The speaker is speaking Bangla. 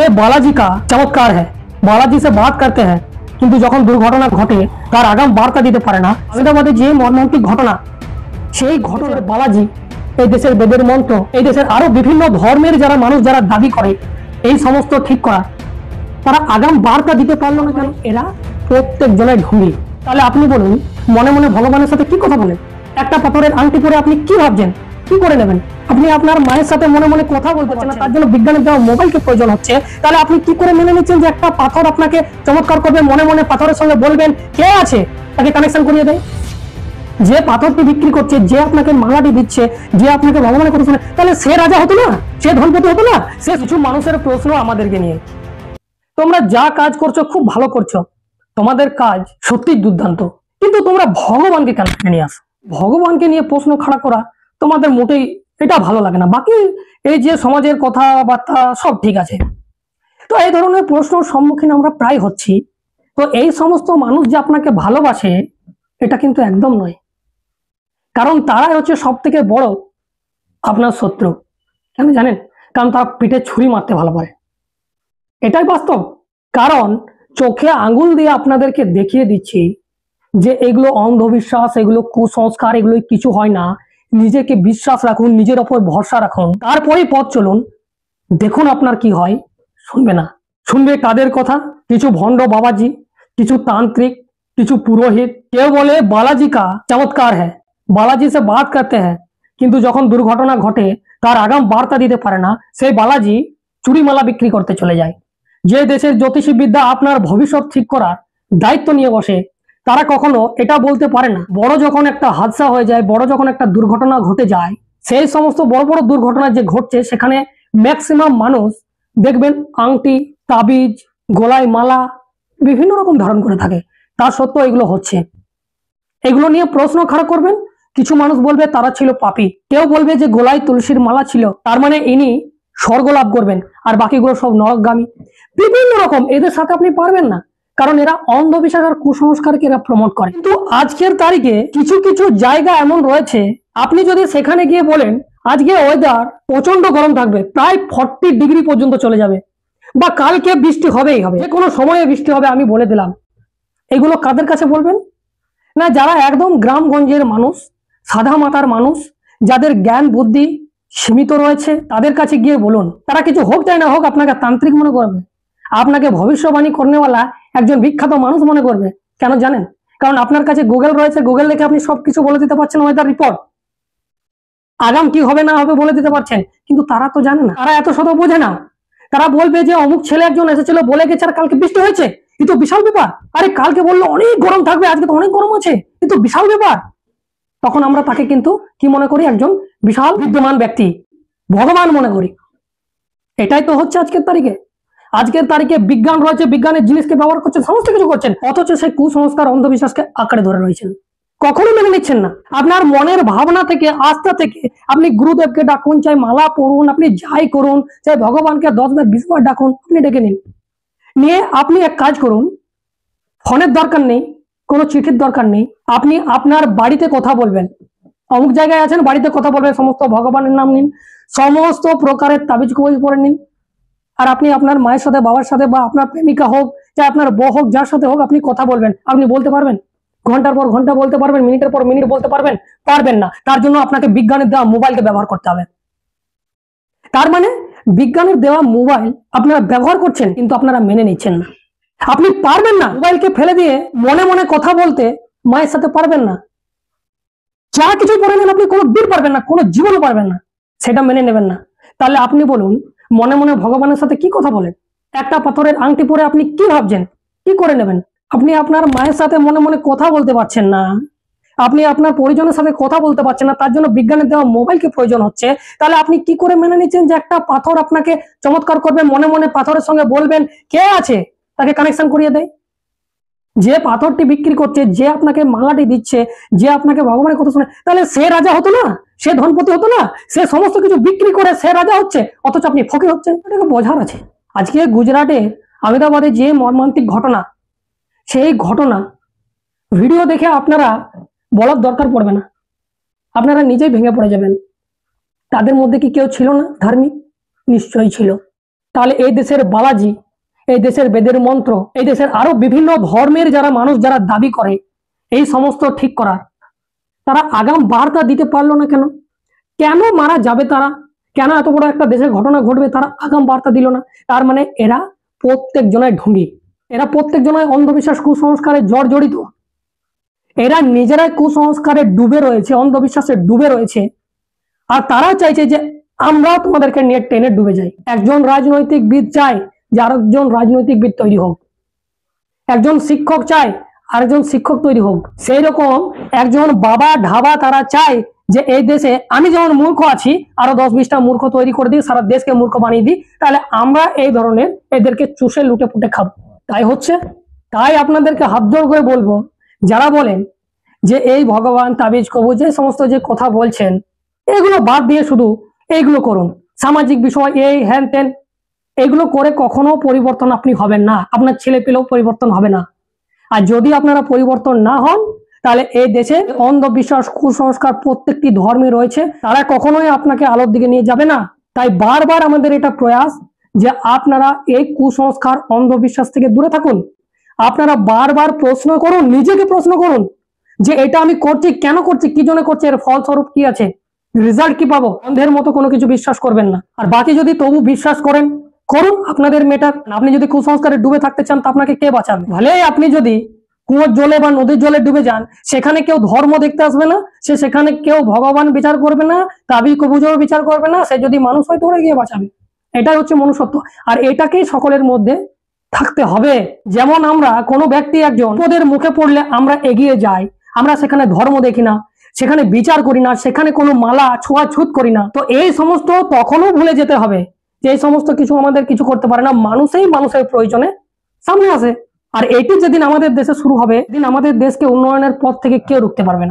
बोले बालाजी का चमत्कार है, बालाजी से बात करते हैं কিন্তু যখন দুর্ঘটনা ঘটে তার আগাম বার্তা দিতে পারে না। আহমেদাবাদে যে মর্মান্তিক ঘটনা, সেই ঘটনার বালাজি এই দেশের বেদের মন্ত্র, এই দেশের আরো বিভিন্ন ধর্মের যারা মানুষ যারা দাবি করে এই সমস্ত ঠিক করা, তারা আগাম বার্তা দিতে পারলো না কেন? এরা প্রত্যেক জনের ঢুঙ্গি। তাহলে আপনি বলুন, মনে মনে ভগবানের সাথে কি কথা বলেন? একটা পাথরের আংটি পরে আপনি কি ভাবছেন, কি করে নেবেন? আপনি আপনার মায়ের সাথে মনে মনে কথা বলতে পারছেন না, তার জন্য বিজ্ঞানের দেওয়া মোবাইলকে প্রয়োজন হচ্ছে। তাহলে আপনি কি করে মেনে নিচ্ছেন যে একটা পাথর আপনাকে চমৎকার করবে? মনে মনে পাথরের সঙ্গে বলবেন কে আছে, তাকে কানেকশন করিয়ে দেয়। যে পাথরটি বিক্রি করছে, যে আপনাকে মালাটি দিচ্ছে, যে আপনাকে ভগবানের কথা শুনে, তাহলে সে রাজা হতো না? সে ধনপতি হতো না? সে কিছু মানুষের প্রশ্ন আমাদেরকে নিয়ে, তোমরা যা কাজ করছো খুব ভালো করছো, তোমাদের কাজ সত্যি দুর্দান্ত, কিন্তু তোমরা ভগবানকে কেন নিয়ে আসো? ভগবানকে নিয়ে প্রশ্ন খাড়া করা তোমাদের মোটেই এটা ভালো লাগে না। বাকি এই যে সমাজের কথাবার্তা সব ঠিক আছে, তো এই ধরনের প্রশ্নের সম্মুখীন আমরা প্রায় হচ্ছি। তো এই সমস্ত মানুষ যে আপনাকে ভালোবাসে এটা কিন্তু একদম নয়, কারণ তারাই হচ্ছে সব থেকে বড় আপনার শত্রু। কেন জানেন? কারণ তারা পিঠে ছুরি মারতে ভালো পারে, এটাই বাস্তব। কারণ চোখে আঙ্গুল দিয়ে আপনাদেরকে দেখিয়ে দিচ্ছি যে এগুলো অন্ধবিশ্বাস, এগুলো কুসংস্কার, এগুলো কিছু হয় না। নিজেকে বিশ্বাস রাখুন, নিজের ওপর ভরসা রাখুন, তারপরেই পথ চলুন। দেখুন আপনার কি হয়। শুনবে না, শুনবে কাদের কথা? কিছু ভণ্ড বাবাজি, কিছু তান্ত্রিক, কিছু পুরোহিত। কেউ বলে বালাজি কা চমৎকার হ্যাঁ, বালাজি সে বাত করতে হ্যাঁ, কিন্তু যখন দুর্ঘটনা ঘটে তার আগাম বার্তা দিতে পারে না, সেই বালাজি চুরিমালা বিক্রি করতে চলে যায়। যে দেশের জ্যোতিষী বিদ্যা আপনার ভবিষ্যৎ ঠিক করার দায়িত্ব নিয়ে বসে, তারা কখনো এটা বলতে পারে না। বড় যখন একটা হাদসা হয়ে যায়, বড় যখন একটা দুর্ঘটনা ঘটে যায়, সেই সমস্ত বড় বড় দুর্ঘটনা যে ঘটছে সেখানে ম্যাক্সিমাম মানুষ দেখবেন আংটি, তাবিজ, গলায় মালা বিভিন্ন রকম ধারণ করে থাকে। তার সত্ত্বেও এগুলো হচ্ছে। এগুলো নিয়ে প্রশ্ন খাড়া করবেন, কিছু মানুষ বলবে তারা ছিল পাপী, কেউ বলবে যে গলায় তুলসীর মালা ছিল তার মানে ইনি স্বর্গ লাভ করবেন, আর বাকিগুলো সব নরকগামী। বিভিন্ন রকম, এদের সাথে আপনি পারবেন না, কারণ এরা অন্ধবিশ্বাস আর কুসংস্কারকে এরা প্রমোট করে। কিন্তু আজকের তারিখে কিছু কিছু জায়গা এমন রয়েছে, আপনি যদি সেখানে গিয়ে বলেন আজকে ওয়েদার প্রচন্ড গরম থাকবে, প্রায় 40 ডিগ্রি পর্যন্ত চলে যাবে, বা কালকে বৃষ্টি হবেই হবে, যে কোনো সময়ে বৃষ্টি হবে, আমি বলে দিলাম, এগুলো কাদের কাছে বলবেন? না, যারা একদম গ্রামগঞ্জের মানুষ, সাদা মাথার মানুষ, যাদের জ্ঞান বুদ্ধি সীমিত রয়েছে, তাদের কাছে গিয়ে বলুন। তারা কিছু হোক চাই না হোক আপনাকে তান্ত্রিক মনে করবে, আপনাকে ভবিষ্যবাণী করনেওয়ালা একজন বিখ্যাত মানুষ মনে করবে। কেন জানেন? কারণ আপনার কাছে গুগল রয়েছে, গুগল দেখে আপনি সবকিছু বলে দিতে পারছেন, ওয়েদার রিপোর্ট, আগাম কি হবে না হবে বলে দিতে পারছেন। কিন্তু তারা তো জানে না, তারা এত শত বোঝে না। তারা বলবে যে অমুক ছেলে একজন এসেছিল বলে গেছে আর কালকে বৃষ্টি হয়েছে, কিন্তু বিশাল ব্যাপার। আরে কালকে বললো অনেক গরম থাকবে, আজকে তো অনেক গরম আছে, কিন্তু বিশাল ব্যাপার। তখন আমরা তাকে কিন্তু কি মনে করি? একজন বিশাল বিদ্যমান ব্যক্তি, ভগবান মনে করি। এটাই তো হচ্ছে আজকের তারিখে। আজকের তারিখে বিজ্ঞান রয়েছে, বিজ্ঞানের জিনিসকে ব্যবহার করছেন, সমস্ত কিছু করছেন, অথচ সেই কুসংস্কার অন্ধবিশ্বাসকে আঁকড়ে ধরে রয়েছেন, কখনো মেনে নিচ্ছেন না। আপনার মনের ভাবনা থেকে, আস্থা থেকে আপনি গুরুদেবকে ডাকুন, চাই মালা পড়ুন, আপনি যাই করুন, চাই ভগবানকে 10 বার 20 বার ডাকুন, আপনি ডেকে নিন। নিয়ে আপনি এক কাজ করুন, ফোনের দরকার নেই, কোনো চিঠির দরকার নেই, আপনি আপনার বাড়িতে কথা বলবেন। অমুক জায়গায় আছেন, বাড়িতে কথা বলবেন, সমস্ত ভগবানের নাম নিন, সমস্ত প্রকারের তাবিজ কবজ পড়ে নিন, আর আপনি আপনার মায়ের সাথে, বাবার সাথে, বা আপনার প্রেমিকা হোক, চাই আপনার বউ হোক, যার সাথে হোক, আপনি কথা বলবেন। আপনি বলতে পারবেন? ঘন্টার পর ঘন্টা বলতে পারবেন? মিনিটের পর মিনিট বলতে পারবেন? পারবেন না। তার জন্য আপনাকে বিজ্ঞানের দেওয়া মোবাইলকে ব্যবহার করতে হবে। তার মানে বিজ্ঞানের দেওয়া মোবাইল আপনারা ব্যবহার করছেন, কিন্তু আপনারা মেনে নিচ্ছেন না। আপনি পারবেন না মোবাইলকে ফেলে দিয়ে মনে মনে কথা বলতে, মায়ের সাথে পারবেন না। যা কিছু পড়ে নেন আপনি, কোনো দিন পারবেন না, কোনো জীবনও পারবেন না, সেটা মেনে নেবেন না। তাহলে আপনি বলুন, মনে মনে ভগবানের সাথে কি কথা বলেন? একটা পাথরের আংটি পরে আপনি কি ভাবছেন, কি করে নেবেন? আপনি আপনার মায়ের সাথে মনে মনে কথা বলতে পারছেন না, আপনি আপনার পরিজনের সাথে কথা বলতে পারছেন না, তার জন্য বিজ্ঞানের দেওয়া মোবাইলকে প্রয়োজন হচ্ছে। তাহলে আপনি কি করে মেনে নিচ্ছেন যে একটা পাথর আপনাকে চমৎকার করবে? মনে মনে পাথরের সঙ্গে বলবেন কে আছে, তাকে কানেকশন করিয়ে দেয়। যে পাথরটি বিক্রি করছে, যে আপনাকে মালাটি দিচ্ছে, যে আপনাকে ভগবানের কথা শুনে, তাহলে সে রাজা হতো না? সে ধনপতি হতো না? সে সমস্ত কিছু বিক্রি করে সে রাজা হচ্ছে, অথচ আপনি ফকির হচ্ছেন। এটাকে বোঝার আছে। আজকে গুজরাটে আহমেদাবাদে যে মর্মান্তিক ঘটনা, সেই ঘটনা ভিডিও দেখে আপনারা বলার দরকার পড়বে না, আপনারা নিজেই ভেঙে পড়ে যাবেন। তাদের মধ্যে কি কেউ ছিল না ধার্মিক? নিশ্চয়ই ছিল। তাহলে এই দেশের বালাজি, এই দেশের বেদের মন্ত্র, এই দেশের আরো বিভিন্ন ধর্মের যারা মানুষ যারা দাবি করে এই সমস্ত ঠিক করার, তারা আগাম বার্তা দিতে পারলো না কেন? কেন মারা যাবে তারা? কেন এত বড় একটা দেশের ঘটনা ঘটবে তারা আগাম বার্তা দিল না? তার মানে এরা প্রত্যেক জনায় ঢুঙ্গি, এরা প্রত্যেক জনায় অন্ধবিশ্বাস কুসংস্কারে জর্জরিত, এরা নিজেরাই কুসংস্কারে ডুবে রয়েছে, অন্ধবিশ্বাসে ডুবে রয়েছে। আর তারা চাইছে যে আমরাও তোমাদেরকে নিয়ে টেনে ডুবে যাই। একজন রাজনৈতিকবিদ চায় যে আরেকজন রাজনৈতিকবিদ তৈরি হোক, একজন শিক্ষক চায় আরেকজন শিক্ষক তৈরি হোক, সেই রকম একজন বাবা ঢাবা তারা চায় যে এই দেশে আমি যেমন মূর্খ আছি আরো 10-20টা মূর্খ তৈরি করে দিই, সারা দেশকে মূর্খ বানিয়ে দিই, তাহলে আমরা এই ধরনের এদেরকে চুষে লুটে পুটে খাবো। তাই হচ্ছে। তাই আপনাদেরকে হাত জোড় করে বলবো, যারা বলেন যে এই ভগবান তাবিজ কবুজ যে সমস্ত যে কথা বলছেন এগুলো বাদ দিয়ে শুধু এইগুলো করুন, সামাজিক বিষয় এই হ্যান ত্যান, এগুলো করে কখনো পরিবর্তন আপনি হবেন না, আপনার ছেলে পেলেও পরিবর্তন হবে না। আর যদি আপনারা পরিবর্তন না হন তাহলে এই দেশে অন্ধবিশ্বাস কুসংস্কার প্রত্যেকটি ধর্মে রয়েছে, তারা কখনোই আপনাকে আলোর দিকে নিয়ে যাবে না। তাই বারবার আমাদের এটা প্রয়াস যে আপনারা এই কুসংস্কার অন্ধবিশ্বাস থেকে দূরে থাকুন। আপনারা বারবার প্রশ্ন করুন, নিজেকে প্রশ্ন করুন যে এটা আমি করছি কেন করছি, কি জন্য করছি, এর ফলস্বরূপ কি আছে, রেজাল্ট কি পাবো। অন্ধের মতো কোনো কিছু বিশ্বাস করবেন না। আর বাকি যদি তবু বিশ্বাস করেন করুন, আপনাদের মেটার। আপনি যদি কুসংস্কারে ডুবে থাকতে চান তা আপনাকে কে বাঁচাবে? ভালে আপনি যদি কুয়োর জলে বা নদীর জলে ডুবে যান, সেখানে কেউ ধর্ম দেখতে আসবে না, সেখানে কেউ ভগবান বিচার করবে না, তাবিজ কবুজও বিচার করবে না, সে যদি মানুষ হয় তোরে গিয়ে বাঁচাবে। এটাই হচ্ছে মনুষ্যত্ব। আর এটাকেই সকলের মধ্যে থাকতে হবে। যেমন আমরা কোনো ব্যক্তি একজন ওদের মুখে পড়লে আমরা এগিয়ে যাই, আমরা সেখানে ধর্ম দেখি না, সেখানে বিচার করি না, সেখানে কোনো মালা ছোঁয়াছুত করি না। তো এই সমস্ত তখনও ভুলে যেতে হবে যে এই সমস্ত কিছু আমাদের কিছু করতে পারে না, মানুষই মানুষের প্রয়োজনে সামনে আসে। আর এটি যেদিন আমাদের দেশে শুরু হবে, দিন আমাদের দেশকে উন্নয়নের পথ থেকে কেউ রুখতে পারবে না।